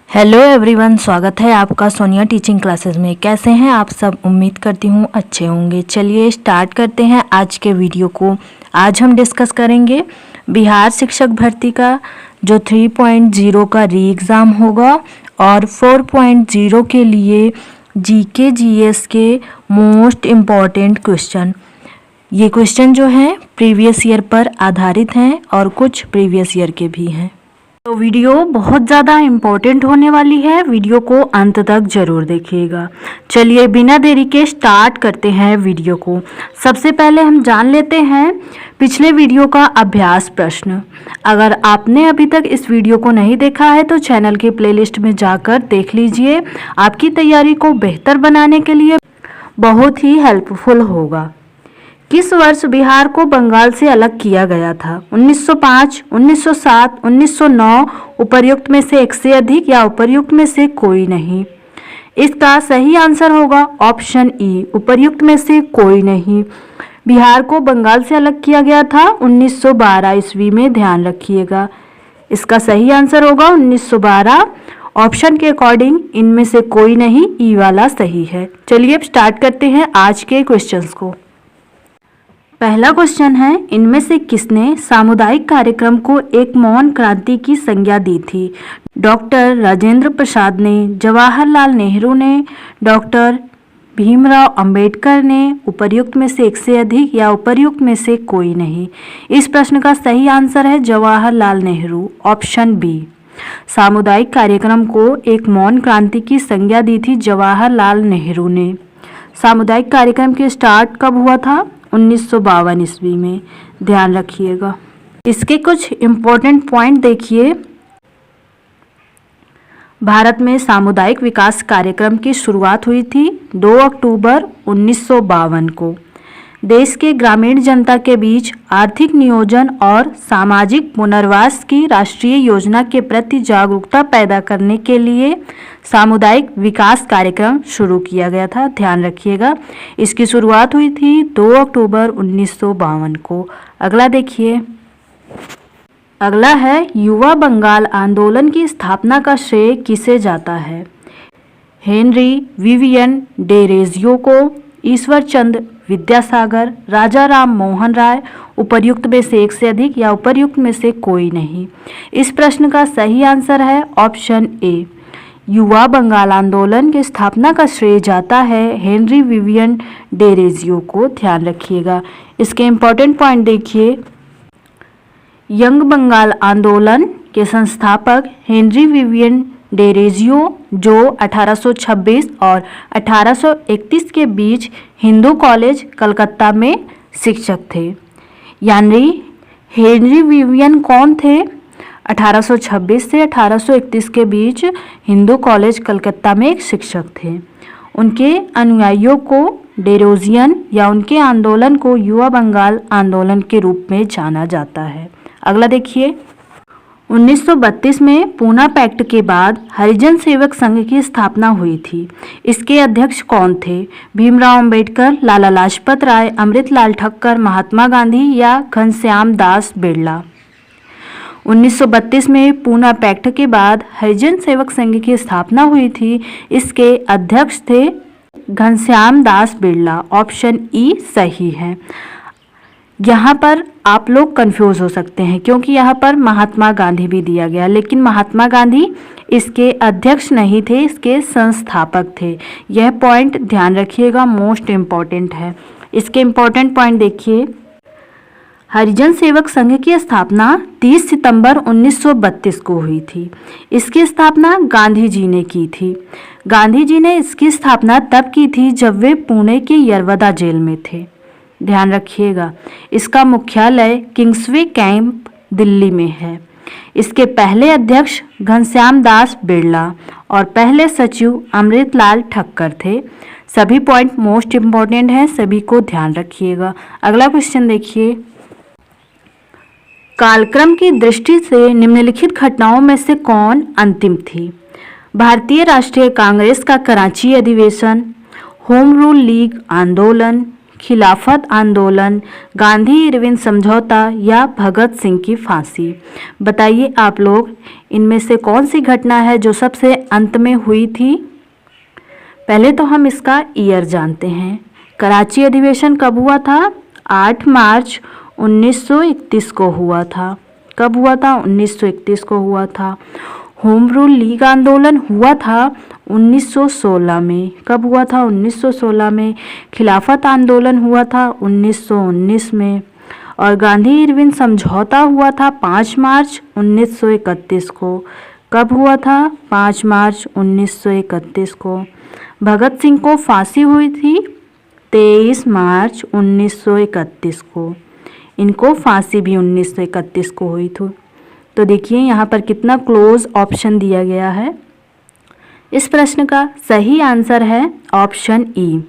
Hello everyone, स्वागत है आपका सोनिया टीचिंग क्लासेस में। कैसे हैं आप सब? उम्मीद करती हूँ अच्छे होंगे। चलिए स्टार्ट करते हैं आज के वीडियो को। आज हम डिस्कस करेंगे बिहार शिक्षक भर्ती का जो 3.0 का री एग्ज़ाम होगा और 4.0 के लिए जीके जीएस के मोस्ट इम्पॉर्टेंट क्वेश्चन। ये क्वेश्चन जो हैं प्रीवियस ईयर पर आधारित हैं और कुछ प्रीवियस ईयर के भी हैं। तो वीडियो बहुत ज़्यादा इम्पोर्टेंट होने वाली है, वीडियो को अंत तक ज़रूर देखिएगा। चलिए बिना देरी के स्टार्ट करते हैं वीडियो को। सबसे पहले हम जान लेते हैं पिछले वीडियो का अभ्यास प्रश्न। अगर आपने अभी तक इस वीडियो को नहीं देखा है तो चैनल के प्लेलिस्ट में जाकर देख लीजिए, आपकी तैयारी को बेहतर बनाने के लिए बहुत ही हेल्पफुल होगा। किस वर्ष बिहार को बंगाल से अलग किया गया था? 1905, 1907, 1909, उपर्युक्त में से एक से अधिक या उपर्युक्त में से कोई नहीं। इसका सही आंसर होगा ऑप्शन ई, उपर्युक्त में से कोई नहीं। बिहार को बंगाल से अलग किया गया था 1912 ईस्वी में, ध्यान रखिएगा। इसका सही आंसर होगा 1912। ऑप्शन के अकॉर्डिंग इनमें से कोई नहीं, ई वाला सही है। चलिए अब स्टार्ट करते हैं आज के क्वेश्चंस को। पहला क्वेश्चन है, इनमें से किसने सामुदायिक कार्यक्रम को एक मौन क्रांति की संज्ञा दी थी? डॉक्टर राजेंद्र प्रसाद ने, जवाहरलाल नेहरू ने, डॉक्टर भीमराव अंबेडकर ने, उपर्युक्त में से एक से अधिक या उपर्युक्त में से कोई नहीं। इस प्रश्न का सही आंसर है जवाहरलाल नेहरू, ऑप्शन बी। सामुदायिक कार्यक्रम को एक मौन क्रांति की संज्ञा दी थी जवाहरलाल नेहरू ने। सामुदायिक कार्यक्रम के स्टार्ट कब हुआ था? 1952 ईस्वी में, ध्यान रखिएगा। इसके कुछ इम्पोर्टेंट पॉइंट देखिए। भारत में सामुदायिक विकास कार्यक्रम की शुरुआत हुई थी 2 अक्टूबर 1952 को। देश के ग्रामीण जनता के बीच आर्थिक नियोजन और सामाजिक पुनर्वास की राष्ट्रीय योजना के प्रति जागरूकता पैदा करने के लिए सामुदायिक विकास कार्यक्रम शुरू किया गया था, ध्यान रखिएगा। इसकी शुरुआत हुई थी 2 अक्टूबर 1952 को। अगला देखिए, अगला है युवा बंगाल आंदोलन की स्थापना का श्रेय किसे जाता है? हेनरी विवियन डेरेजियो को, ईश्वर चंद्र विद्यासागर, राजा राम मोहन राय, उपर्युक्त में से एक से अधिक या उपर्युक्त में से कोई नहीं। इस प्रश्न का सही आंसर है ऑप्शन ए। युवा बंगाल आंदोलन की स्थापना का श्रेय जाता है हेनरी विवियन डेरेजियो को, ध्यान रखिएगा। इसके इम्पोर्टेंट पॉइंट देखिए। यंग बंगाल आंदोलन के संस्थापक हेनरी विवियन डेरेजियो, जो 1826 और 1831 के बीच हिंदू कॉलेज कलकत्ता में शिक्षक थे। यानी हेनरी विवियन कौन थे? 1826 से 1831 के बीच हिंदू कॉलेज कलकत्ता में एक शिक्षक थे। उनके अनुयायियों को डेरोजियन या उनके आंदोलन को युवा बंगाल आंदोलन के रूप में जाना जाता है। अगला देखिए, 1932 में पूना पैक्ट के बाद हरिजन सेवक संघ की स्थापना हुई थी। इसके अध्यक्ष कौन थे? भीमराव अंबेडकर, लाला लाजपत राय, अमृतलाल ठक्कर, महात्मा गांधी या घनश्याम दास बिरला? 1932 में पूना पैक्ट के बाद हरिजन सेवक संघ की स्थापना हुई थी। इसके अध्यक्ष थे घनश्याम दास बिरला, ऑप्शन ई सही है। यहाँ पर आप लोग कंफ्यूज हो सकते हैं क्योंकि यहाँ पर महात्मा गांधी भी दिया गया, लेकिन महात्मा गांधी इसके अध्यक्ष नहीं थे, इसके संस्थापक थे। यह पॉइंट ध्यान रखिएगा, मोस्ट इम्पॉर्टेंट है। इसके इम्पॉर्टेंट पॉइंट देखिए। हरिजन सेवक संघ की स्थापना 30 सितंबर 1932 को हुई थी। इसकी स्थापना गांधी जी ने की थी। गांधी जी ने इसकी स्थापना तब की थी जब वे पुणे के यरवदा जेल में थे, ध्यान रखिएगा। इसका मुख्यालय किंग्सवे कैंप दिल्ली में है। इसके पहले अध्यक्ष घनश्याम दास बिरला और पहले सचिव अमृतलाल ठक्कर थे। सभी पॉइंट मोस्ट इम्पॉर्टेंट हैं, सभी को ध्यान रखिएगा। अगला क्वेश्चन देखिए। कालक्रम की दृष्टि से निम्नलिखित घटनाओं में से कौन अंतिम थी? भारतीय राष्ट्रीय कांग्रेस का कराची अधिवेशन, होम रूल लीग आंदोलन, खिलाफत आंदोलन, गांधी इरविन समझौता या भगत सिंह की फांसी। बताइए आप लोग, इनमें से कौन सी घटना है जो सबसे अंत में हुई थी? पहले तो हम इसका ईयर जानते हैं। कराची अधिवेशन कब हुआ था? 8 मार्च 1931 को हुआ था। कब हुआ था? 1931 को हुआ था। होम रूल लीग आंदोलन हुआ था 1916 में। कब हुआ था? 1916 में। खिलाफत आंदोलन हुआ था 1919 में। और गांधी इरविन समझौता हुआ था 5 मार्च 1931 को। कब हुआ था? 5 मार्च 1931 को। भगत सिंह को फांसी हुई थी 23 मार्च 1931 को। इनको फांसी भी 1931 को हुई थी। तो देखिए यहाँ पर कितना क्लोज ऑप्शन दिया गया है। इस प्रश्न का सही आंसर है ऑप्शन ई।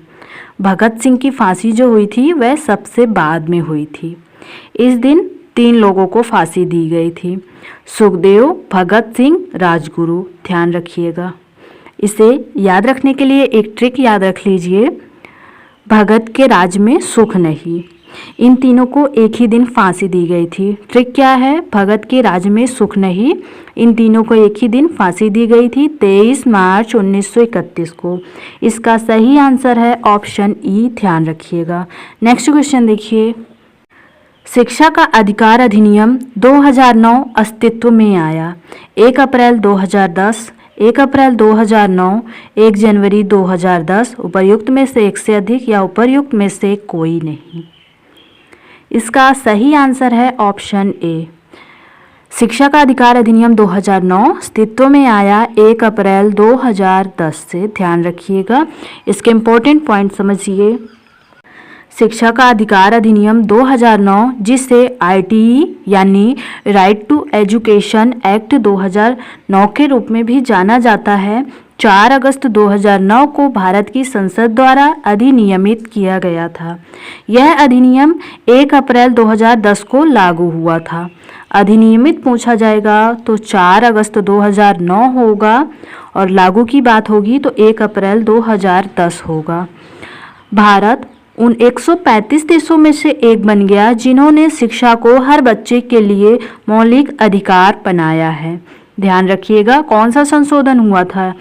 भगत सिंह की फांसी जो हुई थी वह सबसे बाद में हुई थी। इस दिन 3 लोगों को फांसी दी गई थी, सुखदेव, भगत सिंह, राजगुरु। ध्यान रखिएगा। इसे याद रखने के लिए एक ट्रिक याद रख लीजिए, भगत के राज में सुख नहीं। इन तीनों को एक ही दिन फांसी दी गई थी। ट्रिक क्या है? भगत के राज में सुख नहीं, इन तीनों को एक ही दिन फांसी दी गई थी 23 मार्च 1931 को। इसका सही आंसर है ऑप्शन ई। ध्यान रखिएगा। नेक्स्ट क्वेश्चन देखिए। शिक्षा का अधिकार अधिनियम 2009 अस्तित्व में आया। 1 अप्रैल 2010, 1 अप्रैल 2009, 1 जनवरी 2010, उपर्युक्त में से एक से अधिक या उपर्युक्त में से कोई नहीं। इसका सही आंसर है ऑप्शन ए। शिक्षा का अधिकार अधिनियम 2009 अस्तित्व में आया 1 अप्रैल 2010 से। ध्यान रखिएगा। इसके इम्पोर्टेंट पॉइंट समझिए। शिक्षा का अधिकार अधिनियम 2009, जिसे RTE यानी राइट टू एजुकेशन एक्ट 2009 के रूप में भी जाना जाता है, 4 अगस्त 2009 को भारत की संसद द्वारा अधिनियमित किया गया था। यह अधिनियम 1 अप्रैल 2010 को लागू हुआ था। अधिनियमित पूछा जाएगा तो 4 अगस्त 2009 होगा और लागू की बात होगी तो 1 अप्रैल 2010 होगा। भारत उन 135 देशों में से एक बन गया जिन्होंने शिक्षा को हर बच्चे के लिए मौलिक अधिकार बनाया है। ध्यान रखिएगा। कौन सा संशोधन हुआ था?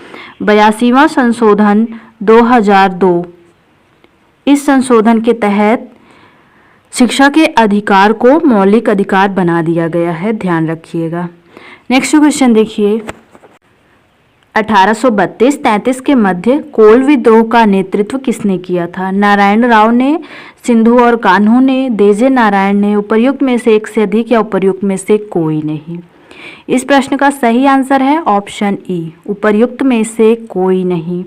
82वां संशोधन 2002। इस संशोधन के तहत शिक्षा के अधिकार को मौलिक अधिकार बना दिया गया है। ध्यान रखिएगा। नेक्स्ट क्वेश्चन देखिए। 1832-33 के मध्य कोल विद्रोह का नेतृत्व किसने किया था? नारायण राव ने, सिंधु और कान्हू ने, देजे नारायण ने, उपर्युक्त में से एक से अधिक या उपर्युक्त में से कोई नहीं। इस प्रश्न का सही आंसर है ऑप्शन ई। उपर्युक्त में से कोई नहीं।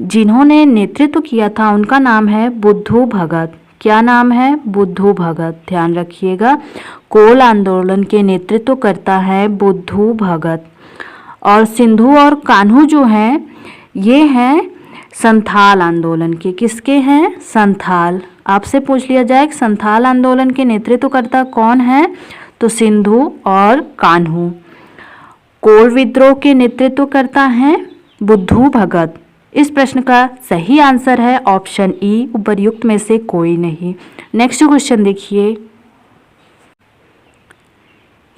जिन्होंने नेतृत्व किया था उनका नाम है बुद्धू भगत। क्या नाम है? बुद्धू भगत। ध्यान रखिएगा। कोल आंदोलन के नेतृत्व करता है बुद्धू भगत। और सिंधु और कान्हू जो हैं ये हैं संथाल आंदोलन के। किसके हैं? संथाल। आपसे पूछ लिया जाए कि संथाल आंदोलन के नेतृत्वकर्ता कौन है, तो सिंधु और कान्हू। कोल विद्रोह के नेतृत्व करता है बुद्धू भगत। इस प्रश्न का सही आंसर है ऑप्शन ई। उपर्युक्त में से कोई नहीं। नेक्स्ट क्वेश्चन देखिए।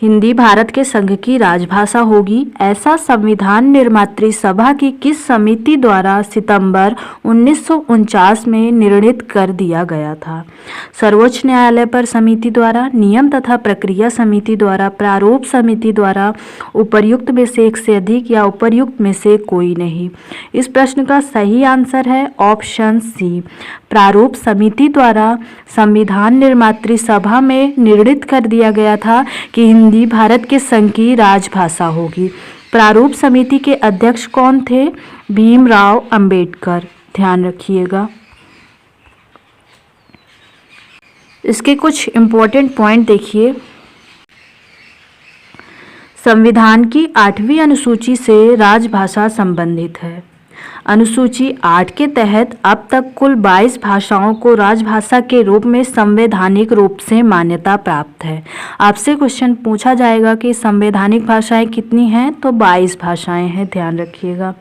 हिंदी भारत के संघ की राजभाषा होगी, ऐसा संविधान निर्मात्री सभा की किस समिति द्वारा सितंबर 1949 में निर्णित कर दिया गया था? सर्वोच्च न्यायालय पर समिति द्वारा, नियम तथा प्रक्रिया समिति द्वारा, प्रारूप समिति द्वारा, उपर्युक्त में से एक से अधिक या उपर्युक्त में से कोई नहीं। इस प्रश्न का सही आंसर है ऑप्शन सी। प्रारूप समिति द्वारा संविधान निर्मात्री सभा में निर्णित कर दिया गया था कि हिंदी भारत के संघ की राजभाषा होगी। प्रारूप समिति के अध्यक्ष कौन थे? भीमराव अंबेडकर। ध्यान रखिएगा। इसके कुछ इम्पोर्टेंट पॉइंट देखिए। संविधान की 8वीं अनुसूची से राजभाषा संबंधित है। अनुसूची 8 के तहत अब तक कुल 22 भाषाओं को राजभाषा के रूप में संवैधानिक रूप से मान्यता प्राप्त है। आपसे क्वेश्चन पूछा जाएगा कि संवैधानिक भाषाएं कितनी हैं, तो 22 भाषाएं हैं। ध्यान रखिएगा।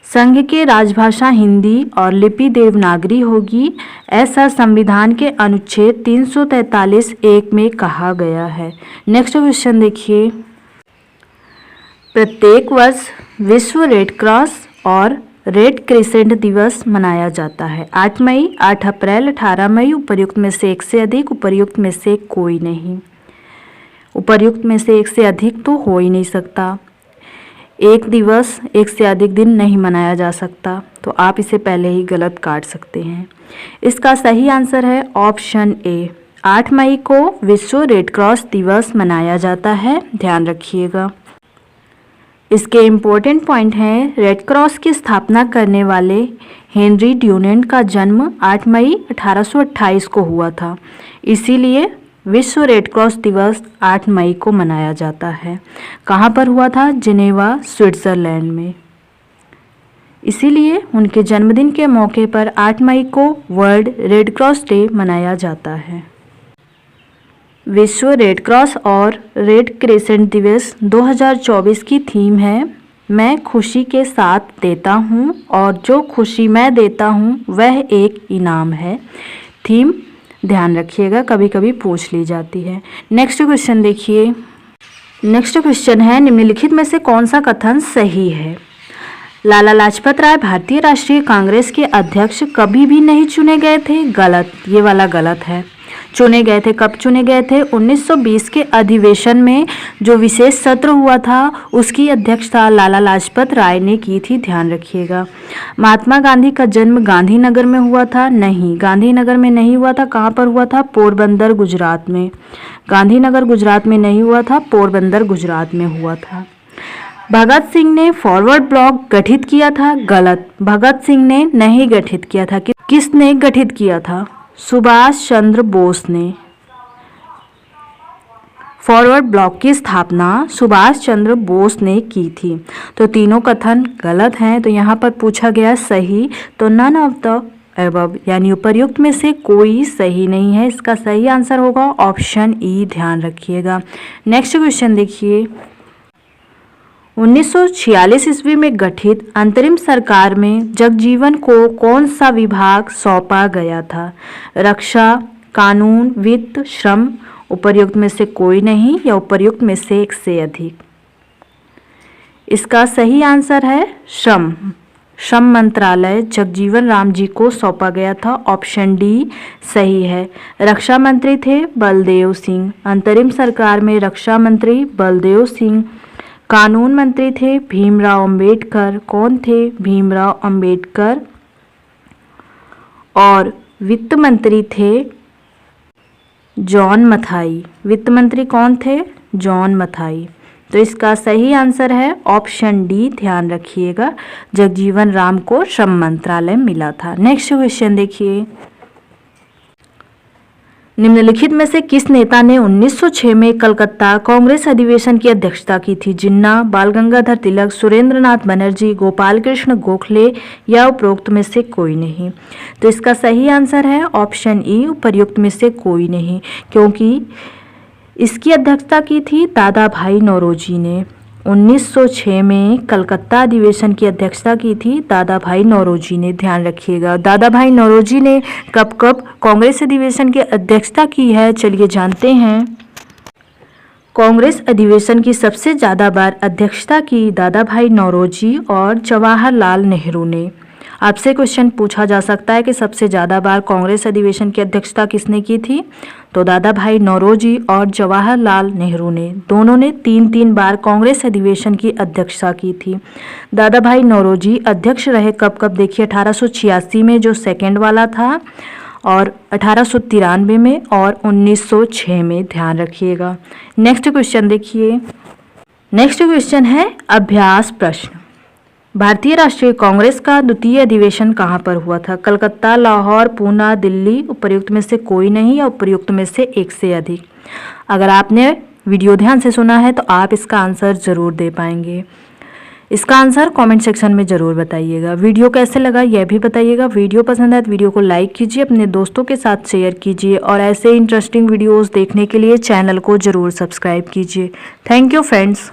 संघ के राजभाषा हिंदी और लिपि देवनागरी होगी, ऐसा संविधान के अनुच्छेद 343(1) में कहा गया है। नेक्स्ट क्वेश्चन देखिए। प्रत्येक वर्ष विश्व रेड क्रॉस और रेड क्रिसेंट दिवस मनाया जाता है। 8 मई, 8 अप्रैल, 18 मई, उपर्युक्त में से एक से अधिक, उपर्युक्त में से कोई नहीं। उपर्युक्त में से एक से अधिक तो हो ही नहीं सकता। एक दिवस एक से अधिक दिन नहीं मनाया जा सकता, तो आप इसे पहले ही गलत काट सकते हैं। इसका सही आंसर है ऑप्शन ए। 8 मई को विश्व रेड क्रॉस दिवस मनाया जाता है, ध्यान रखिएगा। इसके इम्पोर्टेंट पॉइंट हैं, रेड क्रॉस की स्थापना करने वाले हेनरी ड्यूनेंट का जन्म 8 मई 1828 को हुआ था, इसीलिए विश्व रेड क्रॉस दिवस 8 मई को मनाया जाता है। कहाँ पर हुआ था? जिनेवा, स्विट्ज़रलैंड में। इसीलिए उनके जन्मदिन के मौके पर 8 मई को वर्ल्ड रेड क्रॉस डे मनाया जाता है। विश्व रेड क्रॉस और रेड क्रिसेंट दिवस 2024 की थीम है, मैं खुशी के साथ देता हूँ और जो खुशी मैं देता हूँ वह एक इनाम है। थीम ध्यान रखिएगा, कभी कभी पूछ ली जाती है। नेक्स्ट क्वेश्चन देखिए। नेक्स्ट क्वेश्चन है, निम्नलिखित में से कौन सा कथन सही है? लाला लाजपत राय भारतीय राष्ट्रीय कांग्रेस के अध्यक्ष कभी भी नहीं चुने गए थे। गलत, ये वाला गलत है। चुने गए थे, कब चुने गए थे? 1920 के अधिवेशन में जो विशेष सत्र हुआ था उसकी अध्यक्षता लाला लाजपत राय ने की थी, ध्यान रखिएगा। महात्मा गांधी का जन्म गांधीनगर में हुआ था? नहीं, गांधीनगर में नहीं हुआ था। कहाँ पर हुआ था? पोरबंदर, गुजरात में। गांधीनगर गुजरात में नहीं हुआ था, पोरबंदर गुजरात में हुआ था। भगत सिंह ने फॉरवर्ड ब्लॉक गठित किया था? गलत, भगत सिंह ने नहीं गठित किया था। किसने गठित किया था? सुभाष चंद्र बोस ने। फॉरवर्ड ब्लॉक की स्थापना सुभाष चंद्र बोस ने की थी। तो तीनों कथन गलत हैं, तो यहाँ पर पूछा गया सही, तो नन ऑफ द अबव यानी उपर्युक्त में से कोई सही नहीं है। इसका सही आंसर होगा ऑप्शन ई, ध्यान रखिएगा। नेक्स्ट क्वेश्चन देखिए। 1946 ईस्वी में गठित अंतरिम सरकार में जगजीवन को कौन सा विभाग सौंपा गया था? रक्षा, कानून, वित्त, श्रम, उपर्युक्त में से कोई नहीं या उपर्युक्त में से एक से अधिक। इसका सही आंसर है श्रम। श्रम मंत्रालय जगजीवन राम जी को सौंपा गया था, ऑप्शन डी सही है। रक्षा मंत्री थे बलदेव सिंह, अंतरिम सरकार में रक्षा मंत्री बलदेव सिंह। कानून मंत्री थे भीमराव अंबेडकर, कौन थे? भीमराव अंबेडकर। और वित्त मंत्री थे जॉन मथाई। वित्त मंत्री कौन थे? जॉन मथाई। तो इसका सही आंसर है ऑप्शन डी, ध्यान रखिएगा। जगजीवन राम को श्रम मंत्रालय मिला था। नेक्स्ट क्वेश्चन देखिए। निम्नलिखित में से किस नेता ने 1906 में कलकत्ता कांग्रेस अधिवेशन की अध्यक्षता की थी? जिन्ना, बाल गंगाधर तिलक, सुरेंद्रनाथ बनर्जी, गोपाल कृष्ण गोखले या उपरोक्त में से कोई नहीं। तो इसका सही आंसर है ऑप्शन ई, उपर्युक्त में से कोई नहीं, क्योंकि इसकी अध्यक्षता की थी दादा भाई नौरोजी ने। 1906 में कलकत्ता अधिवेशन की अध्यक्षता की थी दादा भाई नौरोजी ने, ध्यान रखिएगा। दादा भाई नौरोजी ने कब कब कांग्रेस अधिवेशन की अध्यक्षता की है, चलिए जानते हैं। कांग्रेस अधिवेशन की सबसे ज़्यादा बार अध्यक्षता की दादा भाई नौरोजी और जवाहरलाल नेहरू ने। आपसे क्वेश्चन पूछा जा सकता है कि सबसे ज़्यादा बार कांग्रेस अधिवेशन की अध्यक्षता किसने की थी? तो दादा भाई नौरोजी और जवाहरलाल नेहरू ने, दोनों ने 3-3 बार कांग्रेस अधिवेशन की अध्यक्षता की थी। दादा भाई नौरोजी अध्यक्ष रहे कब कब? देखिए 1886 में जो सेकेंड वाला था, और 1893 में और 1906 में, ध्यान रखिएगा। नेक्स्ट क्वेश्चन देखिए। नेक्स्ट क्वेश्चन है अभ्यास प्रश्न। भारतीय राष्ट्रीय कांग्रेस का द्वितीय अधिवेशन कहाँ पर हुआ था? कलकत्ता, लाहौर, पूना, दिल्ली, उपर्युक्त में से कोई नहीं या उपर्युक्त में से एक से अधिक। अगर आपने वीडियो ध्यान से सुना है तो आप इसका आंसर ज़रूर दे पाएंगे। इसका आंसर कमेंट सेक्शन में ज़रूर बताइएगा। वीडियो कैसे लगा यह भी बताइएगा। वीडियो पसंद आए तो वीडियो को लाइक कीजिए, अपने दोस्तों के साथ शेयर कीजिए और ऐसे इंटरेस्टिंग वीडियोज़ देखने के लिए चैनल को ज़रूर सब्सक्राइब कीजिए। Thank you friends.